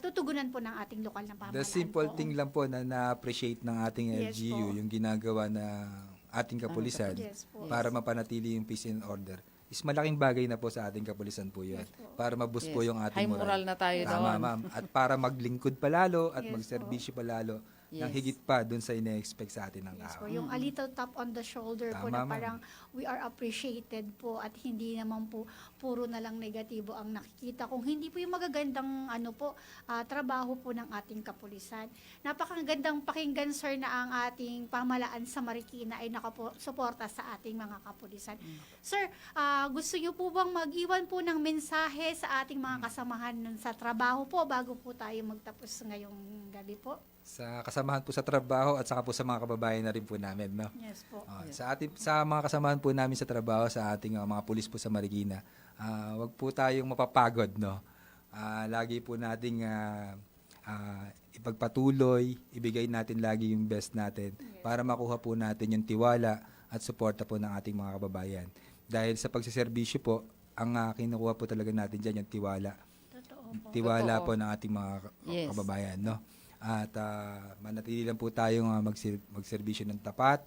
tutugunan po ng ating lokal na pamahalaan. The simple po. thing lang po na na-appreciate ng ating LGU, yung ginagawa na ating kapulisan Yes po. para mapanatili yung peace and order. Is malaking bagay na po sa ating kapulisan po yun. Para maboost po yung ating High moral na tayo Tama, doon. ma'am. At para maglingkod palalo at Yes magserbisyo palalo ng Yes. higit pa dun sa ine-expect sa atin ng tao. So, yung a little tap on the shoulder po Tama, na ma'am. parang we are appreciated po at hindi naman po puro na lang negatibo ang nakikita. Kung hindi po yung magagandang trabaho po ng ating kapulisan. Napakagandang pakinggan, sir, na ang ating pamahalaan sa Marikina ay nakasuporta sa ating mga kapulisan. Sir, gusto niyo po bang mag-iwan po ng mensahe sa ating mga kasamahan sa trabaho po bago po tayo magtapos ngayong gabi po? Sa kasamahan po sa trabaho at saka po sa mga kababayan na rin po namin, no? Yes po. Sa mga kasamahan po namin sa trabaho sa ating mga pulis po sa Marikina, wag po tayong mapapagod, no? Lagi po nating ipagpatuloy, ibigay natin lagi yung best natin para makuha po natin yung tiwala at suporta po ng ating mga kababayan. Dahil sa pagsiservisyo po, ang kinukuha po talaga natin dyan yung tiwala. Totoo po. Tiwala Totoo. po ng ating mga Yes. kababayan, no? At manatili lang po tayong magserbisyo ng tapat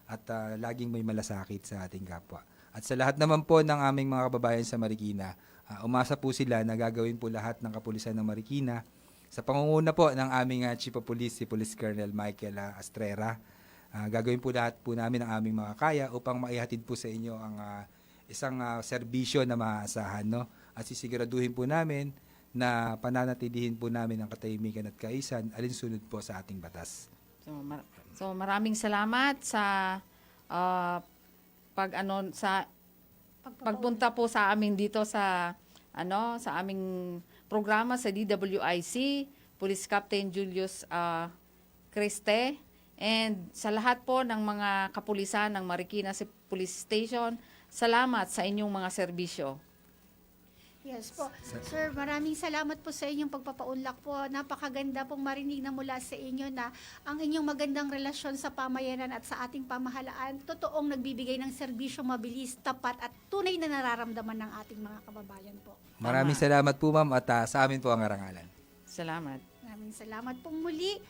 at laging may malasakit sa ating kapwa. At sa lahat naman po ng aming mga kababayan sa Marikina, umasa po sila na gagawin po lahat ng kapulisan ng Marikina sa pangunguna po ng aming Chief of Police, si Police Colonel Michael Astrera. Gagawin po lahat po namin ang aming mga kaya upang maihatid po sa inyo ang isang serbisyo na maaasahan, no? At sisiguraduhin po namin na pananatilihin po namin ang katahimikan at kaisan alinsunod po sa ating batas. So maraming salamat sa pagpunta po sa amin dito sa aming programa sa DWIC, Police Captain Julius Criste, and sa lahat po ng mga kapulisan ng Marikina Police Station, salamat sa inyong mga serbisyo. Yes po. Sir, maraming salamat po sa inyong pagpapaunlak po. Napakaganda pong marinig na mula sa inyo na ang inyong magandang relasyon sa pamayanan at sa ating pamahalaan, totoong nagbibigay ng serbisyo mabilis, tapat at tunay na nararamdaman ng ating mga kababayan po. Maraming salamat po, ma'am, at sa amin po ang arangalan. Salamat. Maraming salamat pong muli.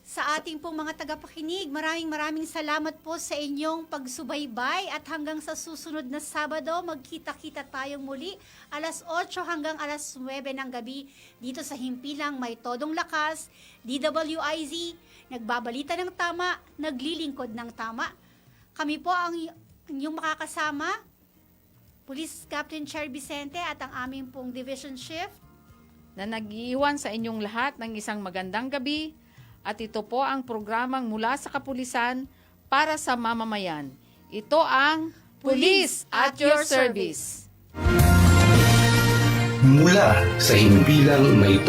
Sa ating pong mga tagapakinig, maraming salamat po sa inyong pagsubaybay at hanggang sa susunod na Sabado, magkita-kita tayong muli alas 8 hanggang alas 9 ng gabi dito sa Himpilang May Todong Lakas, DWIZ, nagbabalita ng tama, naglilingkod ng tama. Kami po ang inyong makakasama, Police Captain Cher Vicente at ang aming pong Division Chief na nag-iiwan sa inyong lahat ng isang magandang gabi. At ito po ang programang mula sa kapulisan para sa mamamayan. Ito ang Police at Your Service. Mula sa Himpilang May